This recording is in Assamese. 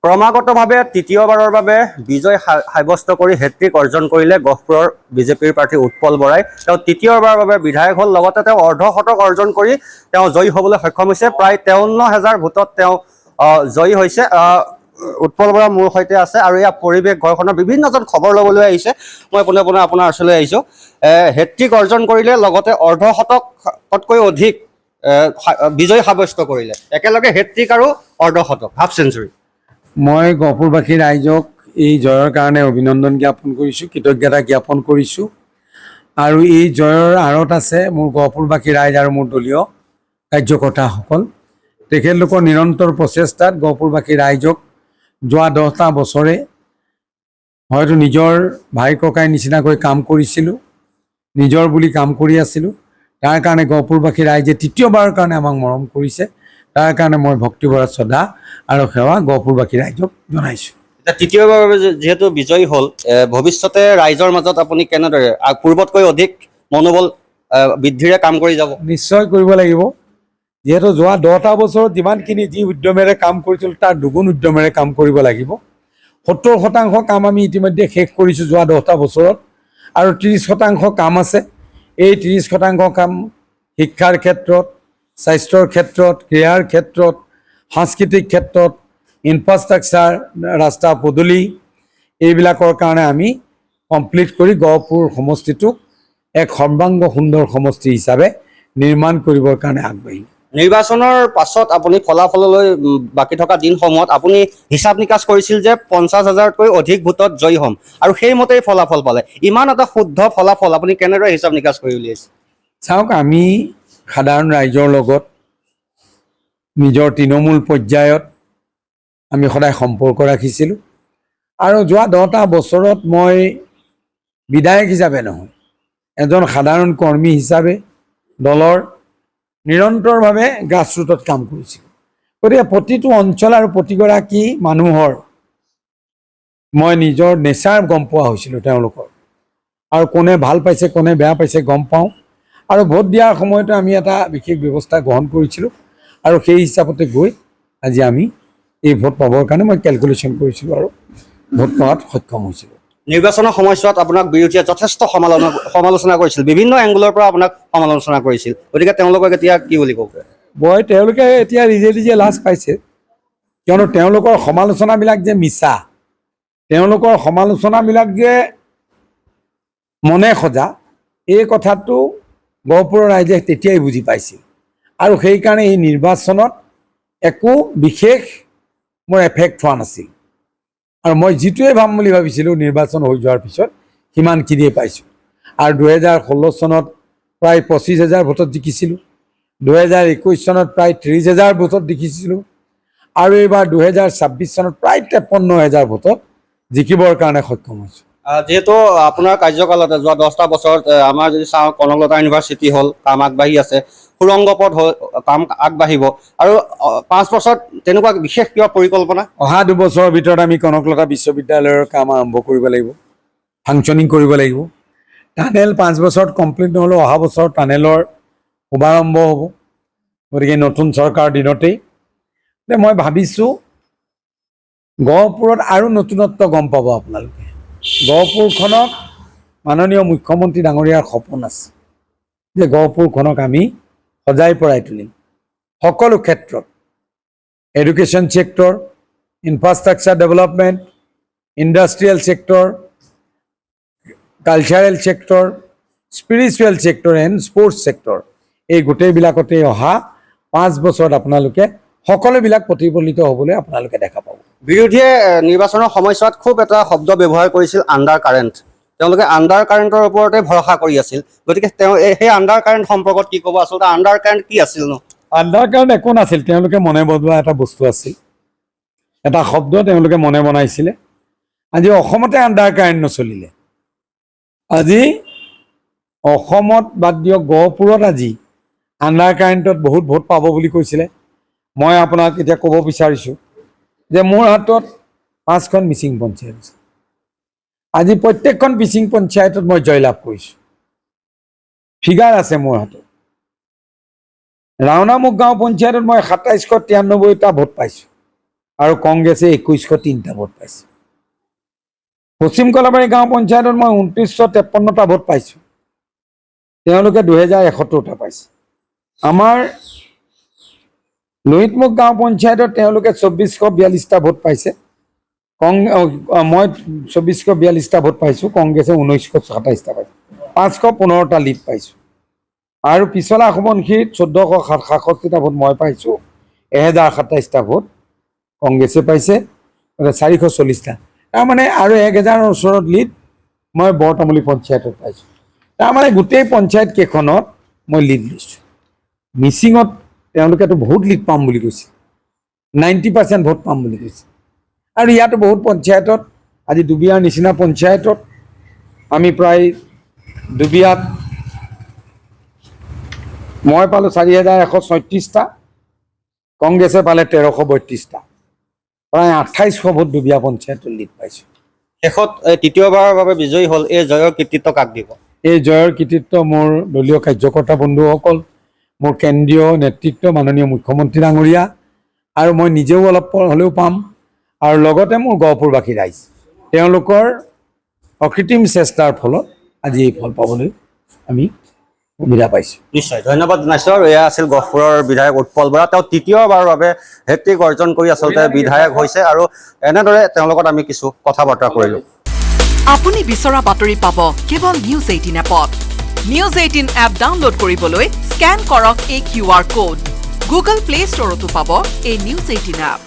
ক্ৰমাগতভাৱে তৃতীয়বাৰৰ বাবে বিজয় সাব্যস্ত কৰি হেট্ৰিক অৰ্জন কৰিলে গহপুৰৰ বিজেপিৰ প্ৰাৰ্থী উৎপল বৰাই। তেওঁ তৃতীয়বাৰৰ বাবে বিধায়ক হ'ল, লগতে তেওঁ অৰ্ধশতক অৰ্জন কৰি তেওঁ জয়ী হ'বলৈ সক্ষম হৈছে। প্ৰায় 53,000 ভোটত তেওঁ জয়ী হৈছে। উৎপল বৰা মোৰ সৈতে আছে আৰু ইয়াৰ পৰিৱেশ ঘৰখনৰ বিভিন্নজন খবৰ ল'বলৈ আহিছে। মই পোনে পোনে আপোনাৰ ওচৰলৈ আহিছোঁ। হেট্ৰিক অৰ্জন কৰিলে, লগতে অৰ্ধশতকতকৈ অধিক বিজয় সাব্যস্ত কৰিলে, একেলগে হেট্ৰিক আৰু অৰ্ধশতক, হাফ চেঞ্চুৰী। মই গহপুৰবাসী ৰাইজক এই জয়ৰ কাৰণে অভিনন্দন জ্ঞাপন কৰিছোঁ, কৃতজ্ঞতা জ্ঞাপন কৰিছোঁ। আৰু এই জয়ৰ আঁৰত আছে মোৰ গহপুৰবাসী ৰাইজ আৰু মোৰ দলীয় কাৰ্যকৰ্তাসকল। তেখেতলোকৰ নিৰন্তৰ প্ৰচেষ্টাত গহপুৰবাসী ৰাইজক যোৱা 10টা বছৰে হয়তো নিজৰ ভাই ককাই নিচিনাকৈ কাম কৰিছিলোঁ, নিজৰ বুলি কাম কৰি আছিলোঁ। তাৰ কাৰণে গহপুৰবাসী ৰাইজে তৃতীয়বাৰৰ কাৰণে আমাক মৰম কৰিছে। তাৰ কাৰণে মই ভক্তিভৰা শ্ৰদ্ধা আৰু সেৱা গহপুৰবাসী ৰাইজক জনাইছোঁ। এতিয়া তৃতীয়বাৰৰ বাবে যিহেতু বিজয়ী হ'ল, ভৱিষ্যতে ৰাইজৰ মাজত আপুনি কেনেদৰে পূৰ্বতকৈ অধিক মনোবল বৃদ্ধিৰে কাম কৰি যাব? নিশ্চয় কৰিব লাগিব। যিহেতু যোৱা 10টা বছৰত যিমানখিনি যি উদ্যমেৰে কাম কৰিছিলোঁ তাৰ দুগুণ উদ্যমেৰে কাম কৰিব লাগিব। 70% কাম আমি ইতিমধ্যে শেষ কৰিছোঁ যোৱা 10টা বছৰত, আৰু 30% কাম আছে। এই 30% কাম শিক্ষাৰ ক্ষেত্ৰত, স্বাস্থ্যৰ ক্ষেত্ৰত, ক্ৰীড়াৰ ক্ষেত্ৰত, সাংস্কৃতিক ক্ষেত্ৰত, ইনফ্ৰাষ্ট্ৰাকচাৰ, ৰাস্তা পদূলি, এইবিলাকৰ কাৰণে আমি কমপ্লিট কৰি গহপুৰ সমষ্টিটোক এক সৰ্বাংগ সুন্দৰ সমষ্টি হিচাপে নিৰ্মাণ কৰিবৰ কাৰণে আগবাঢ়িম। নিৰ্বাচনৰ পাছত আপুনি ফলাফললৈ বাকী থকা দিনসমূহত আপুনি হিচাপ নিকাচ কৰিছিল যে 50,000তকৈ অধিক ভোটত জয়ী হ'ম, আৰু সেইমতেই ফলাফল পালে। ইমান এটা শুদ্ধ ফলাফল আপুনি কেনেদৰে হিচাপ নিকাচ কৰি উলিয়াইছে? চাওক, আমি সাধাৰণ ৰাইজৰ লগত নিজৰ তৃণমূল পৰ্যায়ত আমি সদায় সম্পৰ্ক ৰাখিছিলোঁ। আৰু যোৱা 10টা বছৰত মই বিধায়ক হিচাপে নহয়, এজন সাধাৰণ কৰ্মী হিচাপে দলৰ নিৰন্তৰভাৱে গ্ৰাছৰুটত কাম কৰিছিলোঁ। গতিকে প্ৰতিটো অঞ্চল আৰু প্ৰতিগৰাকী মানুহৰ মই নিজৰ নেচাৰ গম পোৱা হৈছিলোঁ তেওঁলোকৰ, আৰু কোনে ভাল পাইছে কোনে বেয়া পাইছে গম পাওঁ। আৰু ভোট দিয়াৰ সময়তো আমি এটা বিশেষ ব্যৱস্থা গ্ৰহণ কৰিছিলোঁ, আৰু সেই হিচাপতে গৈ আজি আমি এই ভোট পাবৰ কাৰণে মই কেলকুলেশ্যন কৰিছিলোঁ আৰু ভোট পোৱাত সক্ষম হৈছিলোঁ। নিৰ্বাচনৰ সময়ছোৱাত আপোনাক বিৰোধীয়ে যথেষ্ট সমালোচনা কৰিছিল, বিভিন্ন এংগুলৰ পৰা আপোনাক সমালোচনা কৰিছিল। গতিকে তেওঁলোকক এতিয়া কি বুলি ক'ব? তেওঁলোকে এতিয়া নিজে নিজে লাজ পাইছে, কিয়নো তেওঁলোকৰ সমালোচনাবিলাক যে মিছা, তেওঁলোকৰ সমালোচনাবিলাক যে মনে সজা, এই কথাটো গহপুৰৰ ৰাইজে তেতিয়াই বুজি পাইছিল। আৰু সেইকাৰণে এই নিৰ্বাচনত একো বিশেষ মোৰ এফেক্ট হোৱা নাছিল। আৰু মই যিটোৱে পাম বুলি ভাবিছিলোঁ নিৰ্বাচন হৈ যোৱাৰ পিছত সিমানখিনিয়ে পাইছোঁ। আৰু 2016 চনত প্ৰায় 25,000 ভোটত জিকিছিলোঁ, 2021 চনত প্ৰায় 30,000 ভোটত জিকিছিলোঁ, আৰু এইবাৰ 2026 চনত প্ৰায় 53,000 ভোটত জিকিবৰ কাৰণে সক্ষম হৈছোঁ। যিহেতু আপোনাৰ কাৰ্যকালতে যোৱা 10টা বছৰত আমাৰ যদি চাওঁ, কনকলতা ইউনিভাৰ্চিটি হ'ল, কাম আগবাঢ়ি আছে, সুৰংগ পথ হ'ল, কাম আগবাঢ়িব, আৰু 5 বছৰত তেনেকুৱা বিশেষ কিবা পৰিকল্পনা? অহা 2 বছৰৰ ভিতৰত আমি কনকলতা বিশ্ববিদ্যালয়ৰ কাম আৰম্ভ কৰিব লাগিব, ফাংচনিং কৰিব লাগিব। টানেল 5 বছৰত কমপ্লিট নহ'লেও অহা বছৰ টানেলৰ শুভাৰম্ভ হ'ব। গতিকে নতুন চৰকাৰৰ দিনতেই মই ভাবিছোঁ গহপুৰত আৰু নতুনত্ব গম পাব আপোনালোকে। গহপুৰখনক মাননীয় মুখ্যমন্ত্ৰী ডাঙৰীয়াৰ সপোন আছে যে গহপুৰখনক আমি সজাই পৰাই তুলিম, সকলো ক্ষেত্ৰত, education sector, infrastructure development, industrial sector, cultural sector, spiritual sector and sports sector, এই গোটেইবিলাকতে অহা 5 বছৰত আপোনালোকে সকলোবিলাক প্ৰতিফলিত হ'বলৈ আপোনালোকে দেখা পাব। বিৰোধীয়ে নিৰ্বাচনৰ সময়ছোৱাত খুব এটা শব্দ ব্যৱহাৰ কৰিছিল, আণ্ডাৰ কাৰেণ্ট। তেওঁলোকে আণ্ডাৰ কাৰেণ্টৰ ওপৰতে ভৰসা কৰি আছিল। গতিকে তেওঁ সেই আণ্ডাৰ কাৰেণ্ট সম্পৰ্কত কি ক'ব? আচলতে আণ্ডাৰ কাৰেণ্ট কি আছিল নো? আণ্ডাৰ কাৰেণ্ট একো নাছিল, তেওঁলোকে মনে বনোৱা এটা বস্তু আছিল, এটা শব্দ তেওঁলোকে মনে বনাইছিলে। আজি অসমতে আণ্ডাৰ কাৰেণ্ট নচলিলে, আজি অসমত বাদ দিয়ক, গহপুৰত আজি আণ্ডাৰ কাৰেণ্টত বহুত ভোট পাব বুলি কৈছিলে। মই আপোনাক এতিয়া ক'ব বিচাৰিছোঁ যে মোৰ হাতত 5খন মিচিং পঞ্চায়ত আছে। আজি প্ৰত্যেকখন মিচিং পঞ্চায়তত মই জয়লাভ কৰিছোঁ, ফিগাৰ আছে মোৰ হাতত। ৰাওনা মুখ গাঁও পঞ্চায়তত মই 2793টা ভোট পাইছোঁ, আৰু কংগ্ৰেছে 2103টা ভোট পাইছে। পশ্চিম কলাবাৰী গাঁও পঞ্চায়তত মই 2953টা ভোট পাইছোঁ, তেওঁলোকে 2071টা পাইছে। আমাৰ লোহিতমুখ গাঁও পঞ্চায়তত তেওঁলোকে 2442টা ভোট পাইছে, মই 2442টা ভোট পাইছোঁ, কংগ্ৰেছে 1927টা পাইছে, 515টা লিড পাইছোঁ। আৰু পিছলা সোৱণশিৰিত 1467টা ভোট মই পাইছোঁ, 1027টা ভোট কংগ্ৰেছে পাইছে, 440টা। তাৰমানে আৰু 1000ৰ ওচৰত লিড মই বৰতামুলী পঞ্চায়তত পাইছোঁ। তাৰমানে গোটেই পঞ্চায়ত কেইখনত মই লিড লৈছোঁ। মিচিঙত তেওঁলোকেতো বহুত লিড পাম বুলি কৈছে, 90% ভোট পাম বুলি কৈছে। আৰু ইয়াতো বহুত পঞ্চায়তত, আজি ডুবিয়াৰ নিচিনা পঞ্চায়তত আমি প্ৰায় ডুবিয়াত মই পালোঁ 4136টা, কংগ্ৰেছে পালে 1332টা, প্ৰায় 2800 ভোট ডুবিয়া পঞ্চায়তত লিড পাইছোঁ। শেষত তৃতীয়বাৰৰ বাবে বিজয়ী হ'ল, এই জয়ৰ কৃতিত্ব কাক দিব? এই জয়ৰ কৃতিত্ব মোৰ দলীয় কাৰ্যকৰ্তা বন্ধুসকল, মোৰ কেন্দ্ৰীয় নেতৃত্ব, মাননীয় মুখ্যমন্ত্ৰী ডাঙৰীয়া, আৰু মই নিজেও অলপ হ'লেও পাম, আৰু লগতে মোৰ গহপুৰবাসী ৰাইজ, তেওঁলোকৰ অকৃত্ৰিম চেষ্টাৰ ফলত আজি এই ফল পাবলৈ আমি সুবিধা পাইছোঁ। নিশ্চয় ধন্যবাদ জনাইছোঁ। আৰু এয়া আছিল গহপুৰৰ বিধায়ক উৎপল বৰা। তেওঁ তৃতীয়বাৰৰ বাবে হেট্ৰিক অৰ্জন কৰি আচলতে বিধায়ক হৈছে, আৰু এনেদৰে তেওঁৰ লগত আমি কিছু কথা বতৰা কৰিলোঁ। আপুনি বিচৰা বাতৰি পাব কেৱল নিউজ 18 এপত। নিউজ 18 এপ ডাউনলোড কৰিবলৈ স্কেন কৰক এই QR কোড। গুগল প্লে ষ্টৰতো পাব এই নিউজ 18 এপ।